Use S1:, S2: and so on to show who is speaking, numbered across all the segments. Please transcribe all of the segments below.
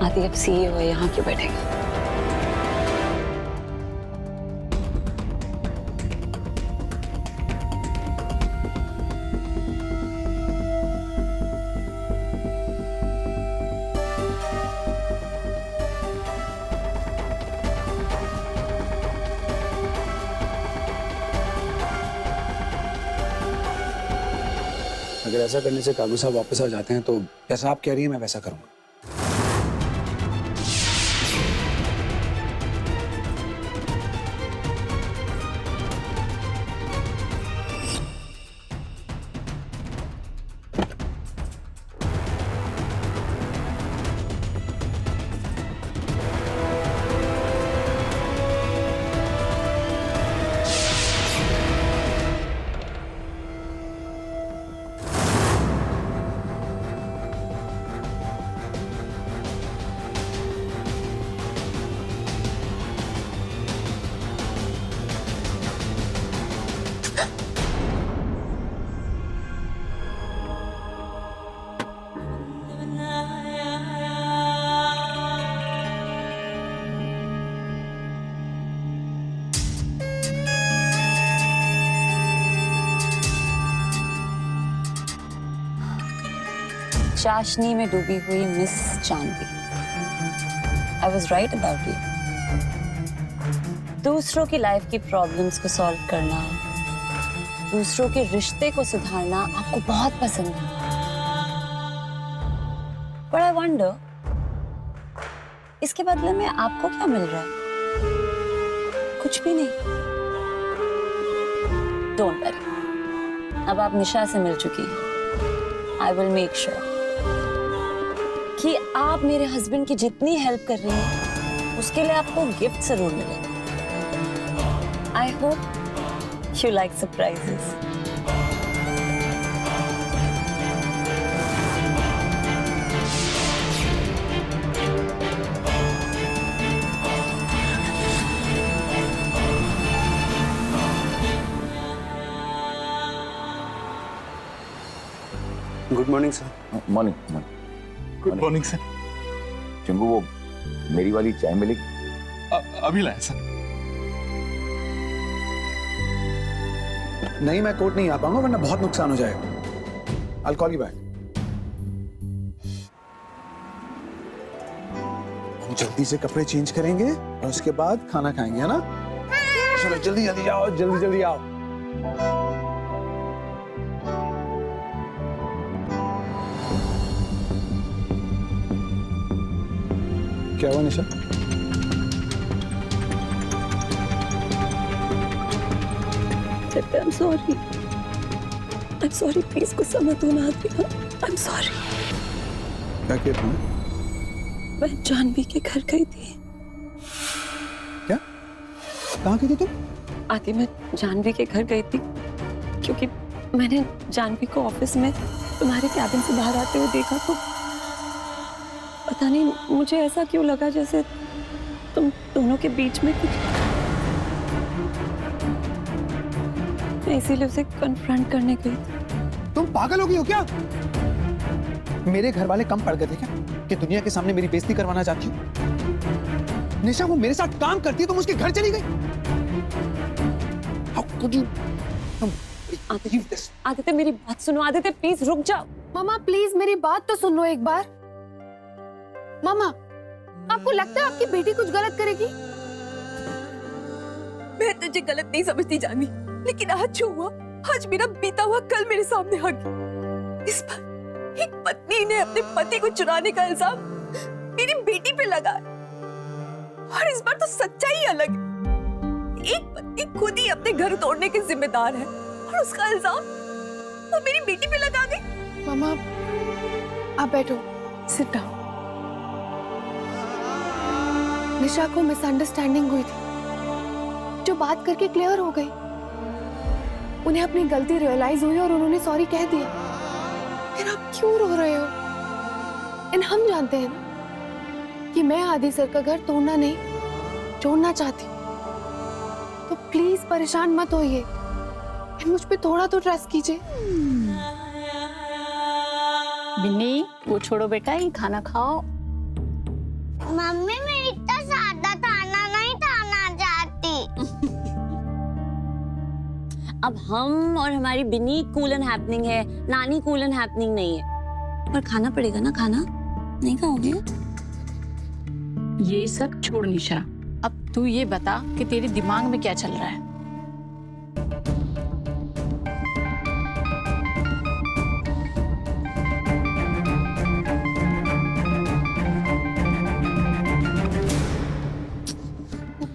S1: आदि अब सीईओ है, यहाँ क्यों बैठेगा?
S2: अगर ऐसा करने से कागू साहब वापस आ जाते हैं तो जैसा आप कह रही हैं मैं वैसा करूंगा।
S1: चाशनी में डूबी हुई miss Janvi. I was right about you. दूसरों की लाइफ की प्रॉब्लम्स को सॉल्व करना, दूसरों के रिश्ते को सुधारना आपको बहुत पसंद है। बट आई वंडर, इसके बदले में आपको क्या मिल रहा है? कुछ भी नहीं। डोंट वरी, अब आप निशा से मिल चुकी हैं। आई विल मेक श्योर कि आप मेरे हस्बैंड की जितनी हेल्प कर रही हैं उसके लिए आपको गिफ्ट जरूर मिलेगा। I hope you like surprises.
S2: Good morning sir.
S3: Morning.
S4: Good morning sir.
S3: चिंगू, वो मेरी वाली चाय मिलेगी?
S4: अभी लाया सर।
S2: नहीं, मैं कोर्ट नहीं आ पाऊंगा वरना बहुत नुकसान हो जाएगा। I'll call you back। हम जल्दी से कपड़े चेंज करेंगे और उसके बाद खाना खाएंगे, है ना? चलो जल्दी जल्दी आओ, जल्दी जल्दी आओ। क्या हुआ निशा?
S1: I'm sorry. I'm sorry. Please गुस्सा मत होना आदि। I'm sorry.
S2: क्या किया तुमने?
S1: मैं जानवी के घर गई थी।
S2: क्या? कहाँ गई थी तुम?
S1: आदि, मैं जानवी के घर गई थी क्योंकि मैंने जानवी को ऑफिस में तुम्हारे कैबिन से बाहर आते हुए देखा, तो पता नहीं मुझे ऐसा क्यों लगा जैसे तुम दोनों के बीच में कुछ। मैं इसीलिए उसे कन्फ्रंट करने गई थी।
S2: तुम पागल हो गई हो क्या? मेरे घर वाले कम पड़ गए थे क्या कि दुनिया के सामने मेरी बेइज्जती करवाना चाहती हो? निशा वो मेरे साथ काम करती है, तुम उसके घर चली गई? How could you?
S1: आदित्य मेरी बात सुनो। आदित्य प्लीज रुक जाओ।
S5: मामा प्लीज मेरी बात तो सुन लो एक बार। मामा, आपको लगता है आपकी बेटी कुछ गलत करेगी?
S6: मैं तुझे गलत नहीं समझती जानी, लेकिन आज जो हुआ, आज मेरा बीता हुआ कल मेरे सामने आ गया। इस बार एक पत्नी ने अपने पति को चुराने का इल्जाम मेरी बेटी पे लगाया, और इस बार तो सच्चाई अलग है। एक पत्नी खुद ही अपने घर तोड़ने के जिम्मेदार है और उसका इल्जाम वो मेरी बेटी पे लगा गई।
S5: मामा आप बैठो, सिट डाउन। निशा को मिसअंडरस्टैंडिंग हुई थी जो बात करके क्लियर हो गई। उन्हें अपनी गलती रियलाइज हुई और उन्होंने सॉरी कह दिया। फिर आप क्यों रो रहे हो? एंड हम जानते हैं ना कि मैं आदि सर का घर तोड़ना नहीं, जोड़ना चाहती। तो प्लीज परेशान मत होइए, मुझ पे थोड़ा तो ट्रस्ट कीजिए।
S7: बिन्नी, वो छोड़ो बेटा, ये खाना खाओ। मम्मी मैं इतना सादा खाना नहीं खाना चाहती।
S1: अब हम और हमारी बिनी कूल एंड हैपनिंग है, नानी कूल एंड हैपनिंग नहीं है। पर खाना पड़ेगा ना, खाना नहीं खाओगे?
S8: ये सब छोड़ निशा, अब तू ये बता कि तेरे दिमाग में क्या चल रहा है।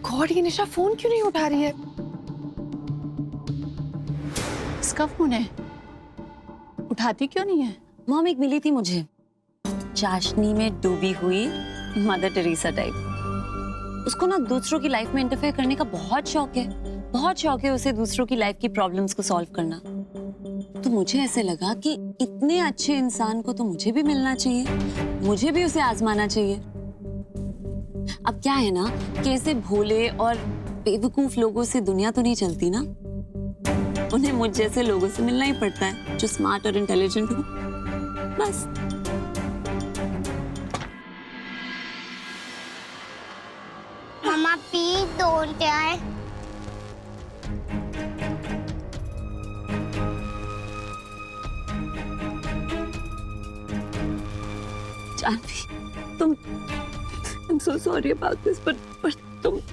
S5: गॉड, ये निशा फोन क्यों नहीं उठा रही है?
S8: इसका फोन है, उठाती क्यों नहीं है?
S1: मॉम एक मिली थी मुझे, चाशनी में डूबी हुई मदर टेरेसा टाइप। उसको ना दूसरों की लाइफ में इंटरफेयर करने का बहुत शौक है, बहुत शौक है उसे दूसरों की लाइफ की प्रॉब्लम्स को सॉल्व करना। तो मुझे ऐसे लगा कि इतने अच्छे इंसान को तो मुझे भी मिलना चाहिए, मुझे भी उसे आजमाना चाहिए। अब क्या है ना कि ऐसे भोले और बेवकूफ लोगों से दुनिया तो नहीं चलती ना, उन्हें मुझ जैसे लोगों से मिलना ही पड़ता है जो स्मार्ट और इंटेलिजेंट हो, बस।
S7: मम्मा प्लीज डोंट यार।
S1: जानवी, तुम I'm so sorry about this, but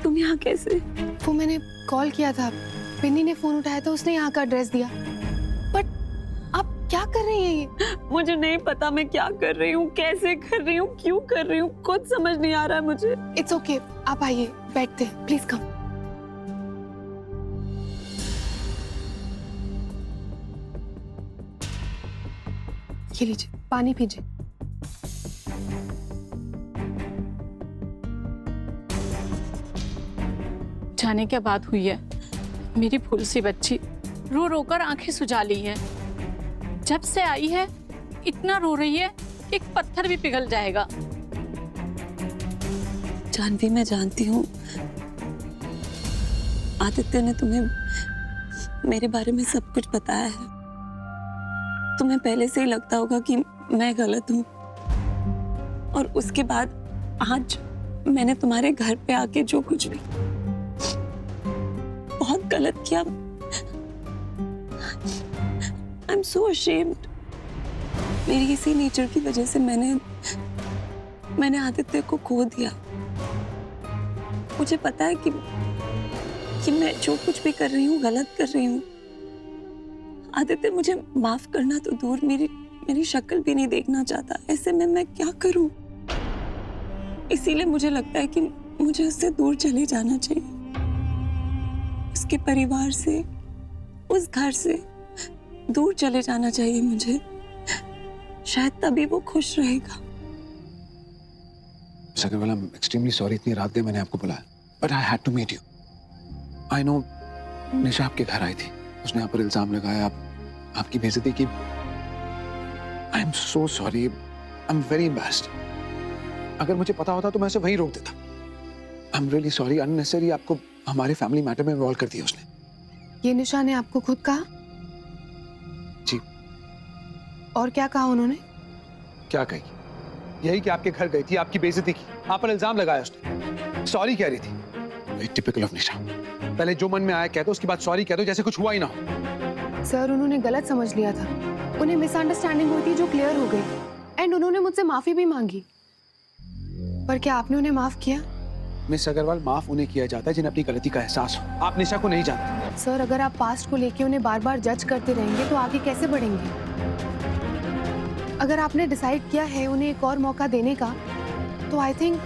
S1: तुम यहाँ कैसे?
S5: वो मैंने कॉल किया था, पिन्नी ने फोन उठाया था, उसने यहाँ का एड्रेस दिया। बट आप क्या कर रही हैं ये?
S1: मुझे नहीं पता मैं क्या कर रही हूँ, कैसे कर रही हूँ, क्यों कर रही हूँ, कुछ समझ नहीं आ रहा है मुझे।
S5: इट्स ओके, आप आइए, बैठते हैं, प्लीज कम। ये लीजिए, पानी पीजिए।
S8: जाने क्या बात हुई है? मेरी फूल सी बच्ची रो रो कर आंखें सुजा ली है। जब से आई है इतना रो रही है, एक पत्थर भी पिघल जाएगा।
S1: जानवी, मैं जानती हूँ आदित्य ने तुम्हें मेरे बारे में सब कुछ बताया है। तुम्हें पहले से ही लगता होगा कि मैं गलत हूँ, और उसके बाद आज मैंने तुम्हारे घर पे आके जो कुछ भी बहुत गलत किया। I'm so ashamed। मेरी इसी नेचर की वजह से मैंने आदित्य को खो दिया। मुझे पता है कि मैं जो कुछ भी कर रही हूँ गलत कर रही हूँ। आदित्य मुझे माफ करना तो दूर, मेरी शक्ल भी नहीं देखना चाहता। ऐसे में मैं क्या करूं? इसीलिए मुझे लगता है कि मुझे उससे दूर चले जाना चाहिए, उसके परिवार से, उस घर से दूर चले जाना चाहिए मुझे। शायद तभी वो खुश रहेगा।
S2: सगरवाला, I'm extremely sorry, इतनी रात गए मैंने आपको बुलाया, but I had to meet you. I know निशा आपके घर आई थी, उसने आप पर इल्जाम लगाया, आपकी बेइज्जती की। I am so sorry, I'm very embarrassed. अगर मुझे पता होता तो मैं उसे वहीं रोक देता। I'm really sorry, unnecessary आपको हमारे फैमिली मैटर में इन्वॉल्व कर दिया उसने।
S5: ये निशा ने आपको खुद कहा?
S2: जी।
S5: और क्या कहा उन्होंने?
S2: क्या कही? यही कि आपके घर गई थी, आपकी बेइज्जती की, आप पर इल्जाम लगाया उसने, सॉरी कह रही थी। टिपिकल ऑफ निशा। पहले जो मन में आया कह दो, उसके बाद सॉरी कह दो जैसे कुछ हुआ ही ना हो।
S5: सर, उन्होंने गलत समझ लिया था, उन्हें मिसअंडरस्टैंडिंग हुई थी जो क्लियर हो गई, एंड उन्होंने मुझसे माफी भी मांगी। पर क्या आपने उन्हें माफ किया?
S2: मिस अग्रवाल, माफ उन्हें किया जाता है जिन्हें अपनी गलती का एहसास हो। आप निशा को नहीं जानते।
S5: सर, अगर आप पास्ट को लेके उन्हें बार बार जज करते रहेंगे तो आगे कैसे बढ़ेंगे? अगर आपने डिसाइड किया है उन्हें एक और मौका देने का, तो आई थिंक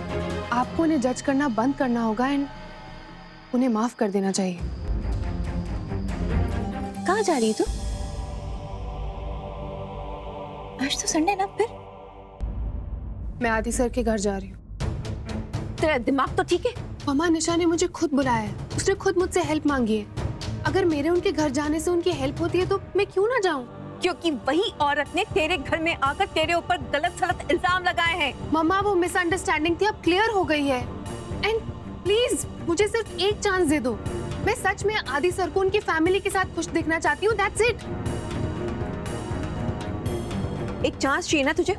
S5: आपको उन्हें जज करना बंद करना होगा एंड उन्हें माफ कर देना चाहिए।
S6: कहाँ जा रही है तू? आज तो संडे ना, फिर
S5: मैं आदि सर के घर जा रही हूँ।
S6: तेरा दिमाग तो ठीक है?
S5: मम्मा, निशा ने मुझे खुद बुलाया है, उसने खुद मुझसे हेल्प मांगी है। अगर मेरे उनके घर जाने से उनकी हेल्प होती है तो मैं क्यों ना जाऊं?
S6: क्योंकि वही औरत ने तेरे घर में आकर तेरे ऊपर गलत सलत इल्जाम लगाए हैं।
S5: मम्मा, वो मिसअंडरस्टैंडिंग थी, अब क्लियर हो गई है। एंड प्लीज मुझे सिर्फ एक चांस दे दो। मैं सच में आदि सर को उनकी फैमिली के साथ खुश देखना चाहती हूँ, दैट्स इट।
S6: एक चांस चाहिए ना तुझे?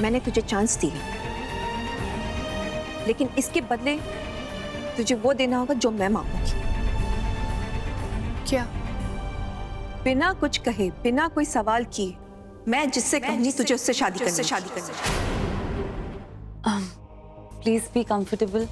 S6: मैंने तुझे चांस दिए, लेकिन इसके बदले तुझे वो देना होगा जो मैं मांगूंगी।
S5: क्या?
S6: बिना कुछ कहे, बिना कोई सवाल किए, मैं जिससे कहूंगी तुझे उससे शादी करनी।
S1: Please be comfortable.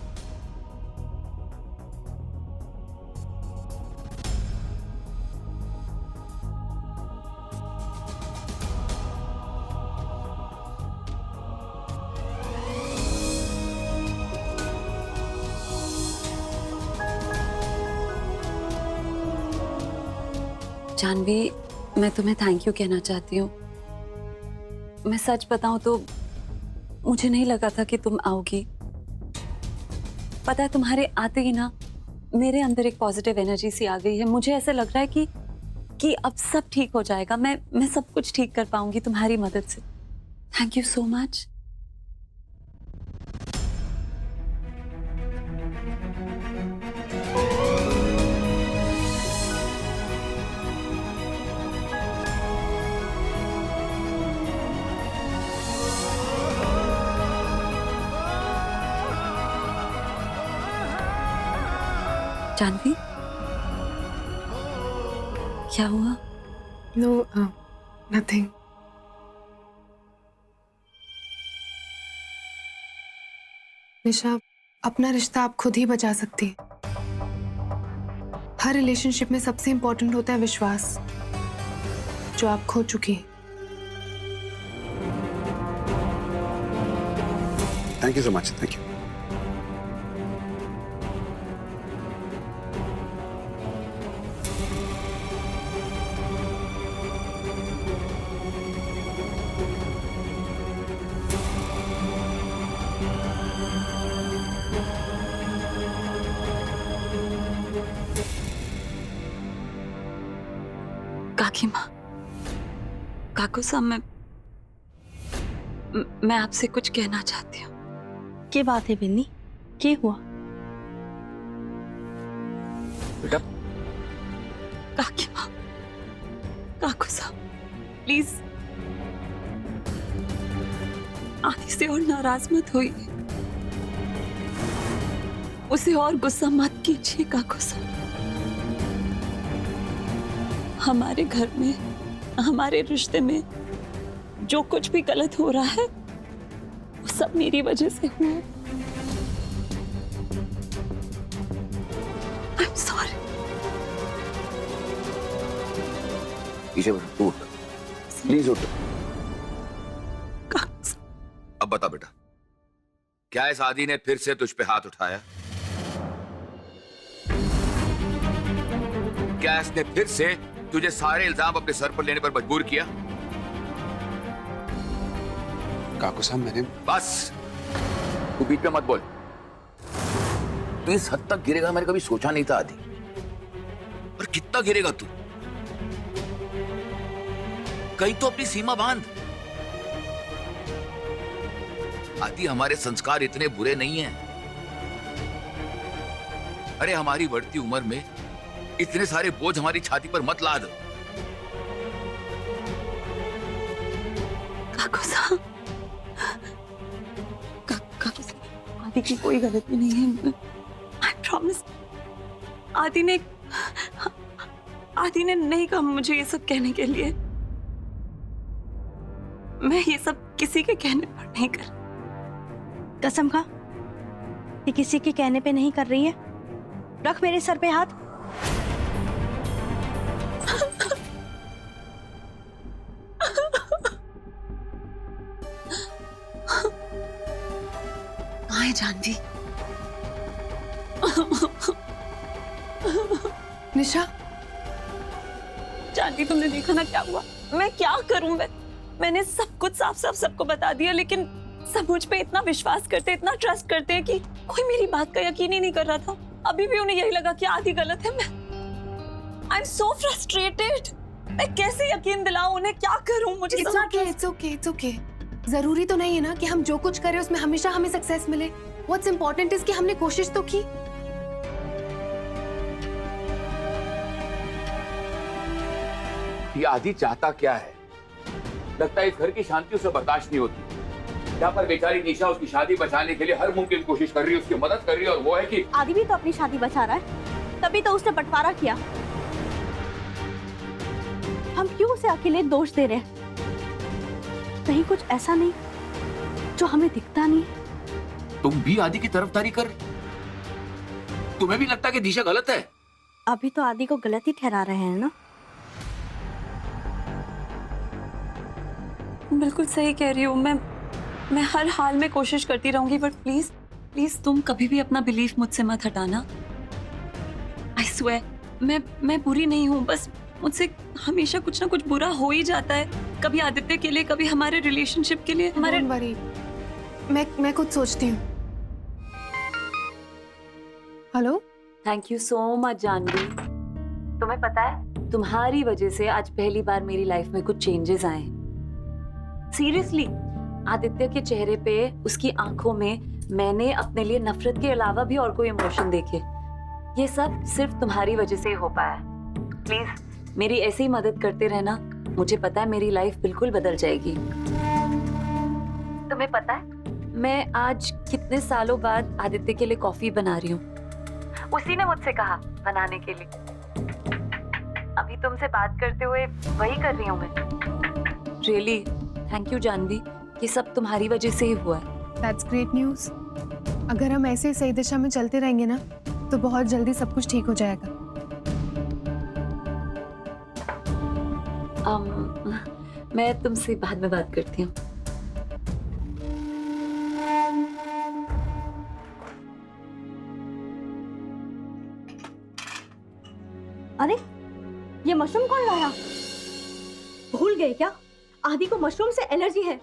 S1: जानवी, मैं तुम्हें थैंक यू कहना चाहती हूँ। मैं सच बताऊं तो मुझे नहीं लगा था कि तुम आओगी। पता है, तुम्हारे आते ही ना मेरे अंदर एक पॉजिटिव एनर्जी सी आ गई है। मुझे ऐसा लग रहा है कि अब सब ठीक हो जाएगा। मैं सब कुछ ठीक कर पाऊंगी तुम्हारी मदद से। Thank you so much. Janvi, क्या हुआ?
S5: No, nothing. निशा, अपना रिश्ता आप खुद ही बचा सकती हैं। हर रिलेशनशिप में सबसे इंपॉर्टेंट होता है विश्वास, जो आप खो चुकी हैं।
S2: Thank you so much. Thank you.
S1: काकी माँ, काकू साहब, मैं आपसे कुछ कहना चाहती हूँ।
S9: क्या बात है बिन्नी? क्या हुआ?
S3: बेटा,
S1: काकी माँ, काकू साहब, प्लीज आदि से और नाराज मत होइए, उसे और गुस्सा मत कीजिए। काकू साहब, हमारे घर में, हमारे रिश्ते में जो कुछ भी गलत हो रहा है वो सब मेरी वजह से हुआ है। I'm sorry।
S3: पीछे बैठ, तू उठ, प्लीज उठ। अब बता बेटा, क्या इस आदि ने फिर से तुझ पे हाथ उठाया? क्या इसने फिर से तुझे सारे इल्जाम अपने सर पर लेने पर मजबूर किया?
S2: काकू साहब, मैंने
S3: बस, तू बीच में मत बोल। तू इस हद तक गिरेगा मैंने कभी सोचा नहीं था आदि। और कितना गिरेगा तू? कहीं तो अपनी सीमा बांध। आदि, हमारे संस्कार इतने बुरे नहीं हैं। अरे हमारी बढ़ती उम्र में इतने सारे बोझ हमारी छाती पर मत लाद।
S1: काकू साहब, काकू साहब, आदि की कोई गलती नहीं है। I promise। आदि ने नहीं कहा मुझे ये सब कहने के लिए। मैं ये सब किसी के कहने पर नहीं कर।
S9: कसम खा कि किसी के कहने पे नहीं कर रही है। रख मेरे सर पे हाथ।
S1: आए जानवी।
S5: निशा,
S1: जानवी, तुमने देखा ना क्या हुआ? मैं क्या करूं? मैंने सब कुछ साफ साफ सबको बता दिया, लेकिन सब मुझ पे इतना विश्वास करते, इतना ट्रस्ट करते हैं कि कोई मेरी बात का यकीन ही नहीं कर रहा था। अभी भी उन्हें यही लगा कि आदि गलत है। I am so frustrated. मैं कैसे यकीन दिलाऊं उन्हें? क्या करूं? मुझे
S5: इट्स ओके। जरूरी तो नहीं है ना कि हम जो कुछ करें उसमें हमेशा हमें सक्सेस मिले। व्हाट्स इम्पोर्टेंट इज कि हमने कोशिश तो की।
S3: ये आदि चाहता क्या है? लगता है इस घर की शांति उसे बर्दाश्त नहीं होती। यहाँ पर बेचारी निशा उसकी शादी बचाने के लिए हर मुमकिन कोशिश कर रही है, उसकी मदद कर रही है, और वो है कि
S9: आदि भी तो अपनी शादी बचा रहा है, तभी तो उसने बंटवारा किया। हम क्यों उसे अकेले दोष दे रहे हैं? कहीं कुछ ऐसा नहीं जो हमें दिखता नहीं?
S3: तुम भी आदि की तरफदारी कर, तुम्हें भी लगता है कि दिशा गलत है?
S9: अभी तो आदि को गलत ही ठहरा रहे हैं ना।
S1: बिल्कुल सही कह रही हूँ। मैं हर हाल में कोशिश करती रहूंगी, बट प्लीज प्लीज तुम कभी भी अपना बिलीफ मुझसे मत हटाना। आई स्वेयर, मैं बुरी नहीं हूँ, बस मुझसे हमेशा कुछ ना कुछ बुरा हो ही जाता है। कभी आदित्य के लिए, कभी हमारे रिलेशनशिप के लिए, हमारे।
S5: Don't worry, मैं कुछ सोचती हूँ। Hello,
S1: thank you so much Janvi. तुम्हें पता है, तुम्हारी वजह से आज पहली बार मेरी लाइफ में कुछ चेंजेस आए। सीरियसली, आदित्य के चेहरे पे, उसकी आंखों में मैंने अपने लिए नफरत के अलावा भी और कोई इमोशन देखे। ये सब सिर्फ तुम्हारी वजह से ही हो पाया। प्लीज मेरी ऐसे ही मदद करते रहना। मुझे पता है मेरी लाइफ बिल्कुल बदल जाएगी। तुम्हें पता है, मैं आज कितने सालों बाद आदित्य के लिए कॉफी बना रही हूँ। उसी ने मुझसे कहा बनाने के लिए। अभी तुमसे बात करते हुए वही कर रही हूँ मैं। रियली थैंक यू जानवी, ये सब तुम्हारी वजह से ही हुआ है।
S5: That's great news. अगर हम ऐसे ही सही दिशा में चलते रहेंगे ना, तो बहुत जल्दी सब कुछ ठीक हो जाएगा।
S1: मैं तुमसे बाद में बात करती हूँ।
S9: अरे ये मशरूम कौन लाया? भूल गए क्या? आदि को मशरूम से एलर्जी है।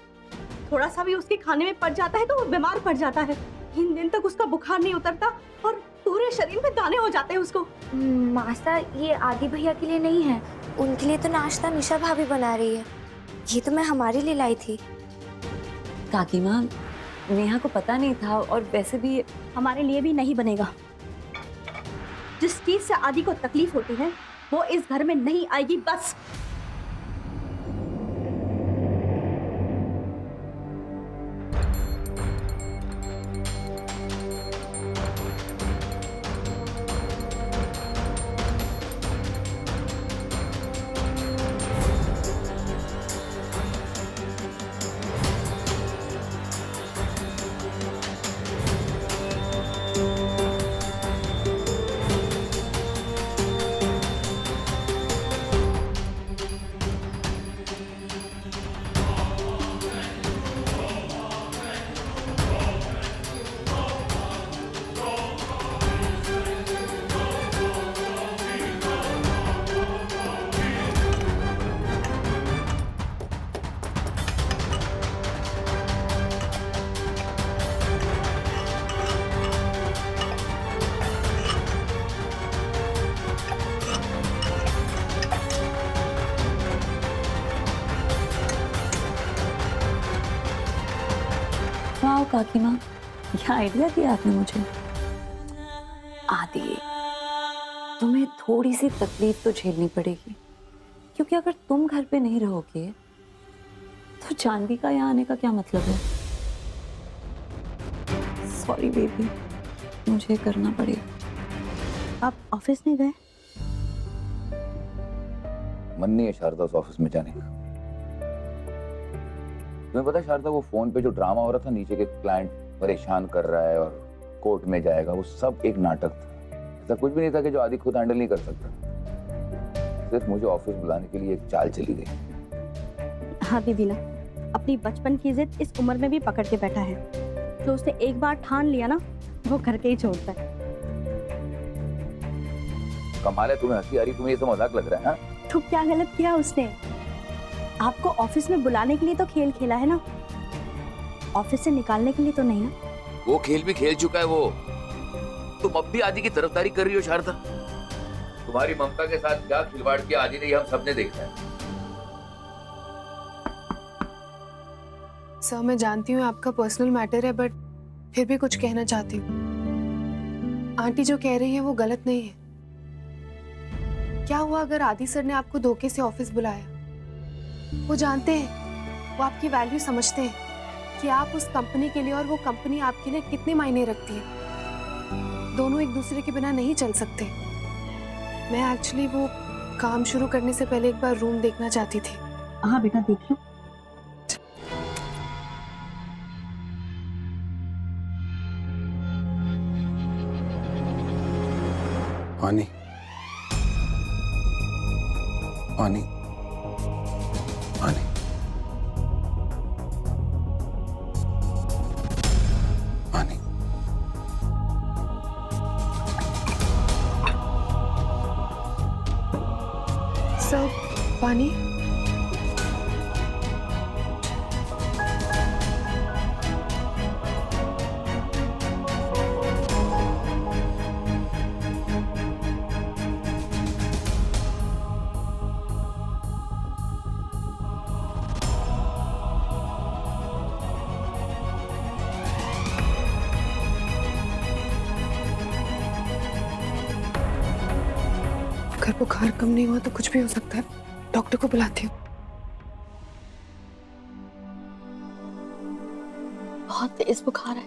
S9: थोड़ा सा भी उसके खाने में पड़ जाता है तो वो बीमार पड़ जाता है। 3 दिन तक उसका बुखार नहीं उतरता और पूरे शरीर में दाने हो जाते हैं उसको।
S7: मासा, ये आदि भैया के लिए नहीं है, उनके लिए तो नाश्ता निशा भाभी बना रही है। ये तो मैं हमारे लिए लाई थी।
S1: काकी माँ, नेहा को पता नहीं था, और वैसे भी
S9: हमारे लिए भी नहीं बनेगा। जिस चीज से आदि को तकलीफ होती है वो इस घर में नहीं आएगी, बस।
S1: वाह काकी माँ, क्या आइडिया दिया आपने मुझे। आदि, तुम्हें थोड़ी सी तकलीफ तो झेलनी पड़ेगी, क्योंकि अगर तुम घर पे नहीं रहोगे तो जानवी का यहाँ आने का क्या मतलब है। सॉरी बेबी, मुझे करना पड़ेगा।
S9: आप ऑफिस नहीं गए?
S3: मन नहीं है शारदा उस ऑफिस में जाने का। तुम्हें पता है शारदा, वो फोन पे जो ड्रामा हो रहा था, नीचे के क्लाइंट परेशान कर रहा है और कोर्ट में जाएगा, वो सब एक नाटक था। ऐसा कुछ भी नहीं था कि जो आदि खुद हैंडल नहीं कर सकता। सिर्फ मुझे ऑफिस बुलाने के लिए एक चाल चली गई।
S9: हाँ दीदी ना, अपनी बचपन की जिद इस उम्र में भी पकड़ के बैठा है। जो उसने एक बार ठान लिया ना, वो करके ही छोड़ता है।
S3: कमाल है, तुम्हें हंसी आ रही, तुम्हें ये सब मजाक लग रहा है? हाँ?
S9: तो क्या गलत किया उसने? आपको ऑफिस में बुलाने के लिए तो खेल खेला है ना, ऑफिस से निकालने के लिए तो नहीं ना।
S3: वो खेल भी खेल चुका है वो। तुम अब भी आदि की तरफदारी कर रही हो शारदा। तुम्हारी ममता के साथ क्या खिलवाड़ किया आदि ने, ये हम सबने देखा है।
S5: सर, मैं जानती हूँ आपका पर्सनल मैटर है, बट फिर भी कुछ कहना चाहती हूँ। आंटी जो कह रही है वो गलत नहीं है। क्या हुआ अगर आदि सर ने आपको धोखे से ऑफिस बुलाया? वो जानते हैं, वो आपकी वैल्यू समझते हैं। कि आप उस कंपनी के लिए और वो कंपनी आपके लिए कितने मायने रखती है। दोनों एक दूसरे के बिना नहीं चल सकते। मैं एक्चुअली वो काम शुरू करने से पहले एक बार रूम देखना चाहती थी।
S9: हाँ बेटा देख लो।
S2: पानी पानी पानी पानी।
S5: सर पानी। अगर बुखार कम नहीं हुआ तो कुछ भी हो सकता है। डॉक्टर को बुलाती हूँ।
S9: बहुत तेज बुखार है।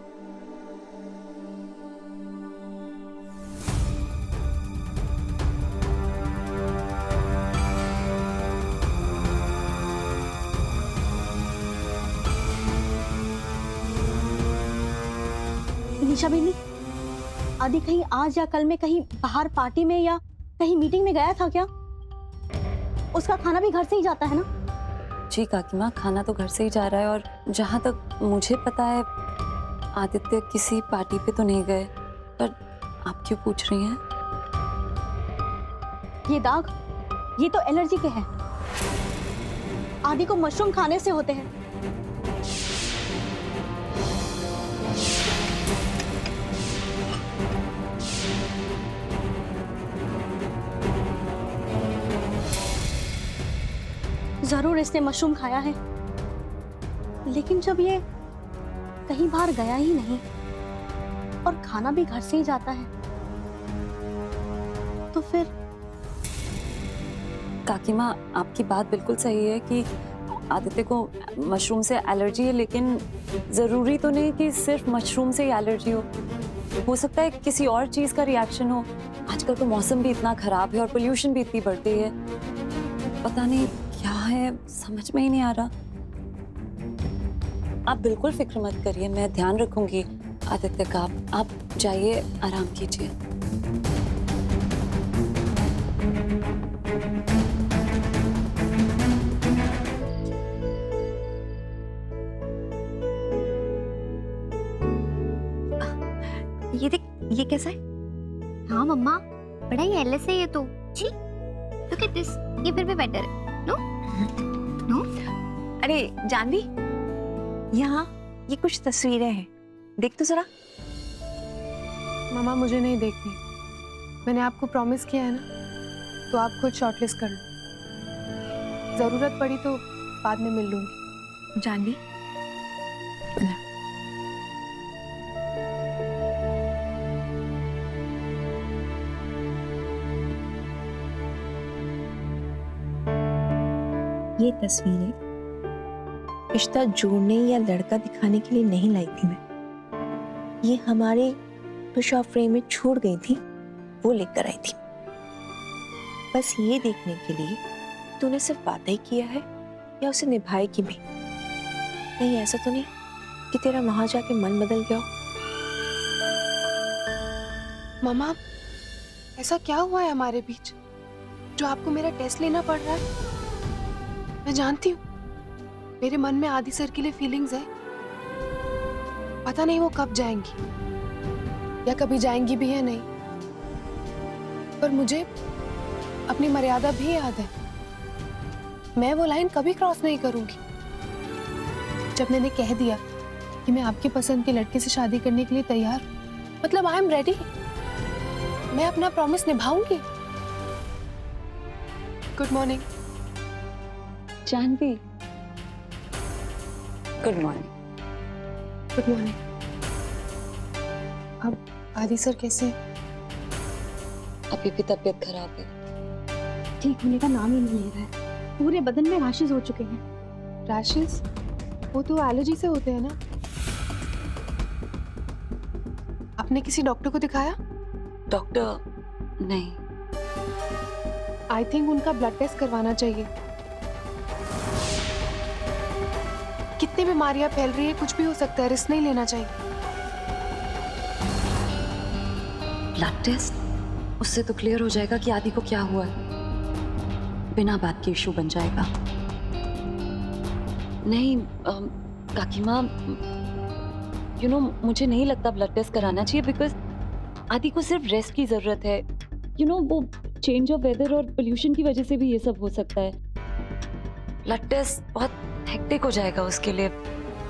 S9: निशा बेबी, आदि कहीं आज या कल में कहीं बाहर पार्टी में या कहीं मीटिंग में गया था क्या? उसका खाना भी घर से ही जाता है ना?
S1: जी काकी माँ, खाना तो घर से ही जा रहा है, और जहाँ तक मुझे पता है आदित्य किसी पार्टी पे तो नहीं गए। पर आप क्यों पूछ रही हैं?
S9: ये दाग, ये तो एलर्जी के हैं। आदि को मशरूम खाने से होते हैं। जरूर इसने मशरूम खाया है, लेकिन जब ये कहीं बाहर गया ही नहीं और खाना भी घर से ही जाता है, तो फिर
S1: काकी माँ, आपकी बात बिल्कुल सही है कि आदित्य को मशरूम से एलर्जी है, लेकिन जरूरी तो नहीं कि सिर्फ मशरूम से ही एलर्जी हो सकता है किसी और चीज का रिएक्शन हो। आजकल तो मौसम भी इतना खराब है और पोल्यूशन भी इतनी बढ़ती है, पता नहीं क्या है, समझ में ही नहीं आ रहा। आप बिल्कुल फिक्र मत करिए, मैं ध्यान रखूंगी आदित्य का। आप जाइए, आराम कीजिए।
S7: ये देख, ये कैसा है? हाँ मम्मा, बड़ा ही एलएस है ये तो। छी, लुक एट दिस, ये फिर भी बेटर है। No no.
S6: अरे जानवी, यहाँ ये कुछ तस्वीरें हैं, देख तो जरा।
S5: मामा मुझे नहीं देखनी। मैंने आपको प्रॉमिस किया है ना, तो आप खुद शॉर्टलिस्ट कर लो। जरूरत पड़ी तो बाद में मिल लूंगी।
S6: जानवी,
S10: ये तस्वीरें रिश्ता जोड़ने या लड़का दिखाने के लिए नहीं लाई थी मैं। ये हमारे पिशा फ्रेम में छूट गई थी, वो लेकर आई थी। बस ये देखने के लिए तूने सिर्फ वादा ही किया है या उसे निभाएगी भी। नहीं ऐसा तो नहीं कि तेरा वहां जाके मन बदल गया हो?
S5: मामा, ऐसा क्या हुआ है हमारे बीच जो आपको मेरा टेस्ट लेना पड़ रहा है? मैं जानती हूँ मेरे मन में आदि सर के लिए फीलिंग्स है। पता नहीं वो कब जाएंगी या कभी जाएंगी भी या नहीं, पर मुझे अपनी मर्यादा भी याद है। मैं वो लाइन कभी क्रॉस नहीं करूंगी। जब मैंने कह दिया कि मैं आपकी पसंद के लड़के से शादी करने के लिए तैयार हूं, मतलब आई एम रेडी। मैं अपना प्रॉमिस निभाऊंगी। Good morning
S1: Jahnvi. Good morning.
S5: Good morning. अब आदि सर कैसे हैं?
S1: अभी भी तबीयत खराब है।
S9: ठीक होने का नाम ही नहीं ले रहा है। पूरे बदन में रैशेस हो चुके हैं।
S5: रैशेस? वो तो एलर्जी से होते हैं ना। आपने किसी डॉक्टर को दिखाया?
S1: डॉक्टर नहीं।
S5: आई थिंक उनका ब्लड टेस्ट करवाना चाहिए। कितनी बीमारियां फैल रही है, कुछ भी हो सकता है, रिस्क नहीं लेना चाहिए।
S1: Blood test? उससे तो क्लियर हो जाएगा कि आदि को क्या हुआ है, बिना बात के इशू बन जाएगा। नहीं काकी माँ, यू नो मुझे नहीं लगता ब्लड टेस्ट कराना चाहिए, बिकॉज आदि को सिर्फ रेस्ट की जरूरत है। यू नो वो चेंज ऑफ वेदर और पोल्यूशन की वजह से भी ये सब हो सकता है। ब्लड टेस्ट बहुत हेक्टिक हो जाएगा उसके लिए।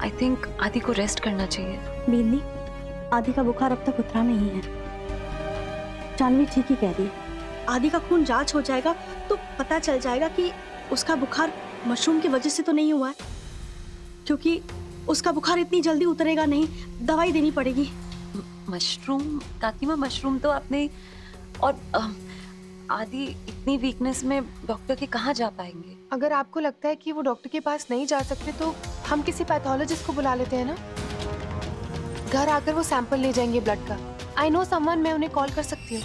S1: आई थिंक आदि को रेस्ट करना चाहिए।
S9: बिन्नी, आदि का बुखार अब तक उतरा नहीं है। जानवी ठीक ही कह रही है। आदि का खून जांच हो जाएगा तो पता चल जाएगा कि उसका बुखार मशरूम की वजह से तो नहीं हुआ है, क्योंकि उसका बुखार इतनी जल्दी उतरेगा नहीं, दवाई देनी पड़ेगी।
S1: मशरूम काकी माँ, मशरूम तो आपने, और आदि इतनी वीकनेस में डॉक्टर के कहाँ जा पाएंगे?
S5: अगर आपको लगता है कि वो डॉक्टर के पास नहीं जा सकते तो हम किसी पैथोलॉजिस्ट को बुला लेते हैं ना। घर आकर वो सैंपल ले जाएंगे ब्लड का। आई नो समवन, मैं उन्हें कॉल कर सकती हूँ।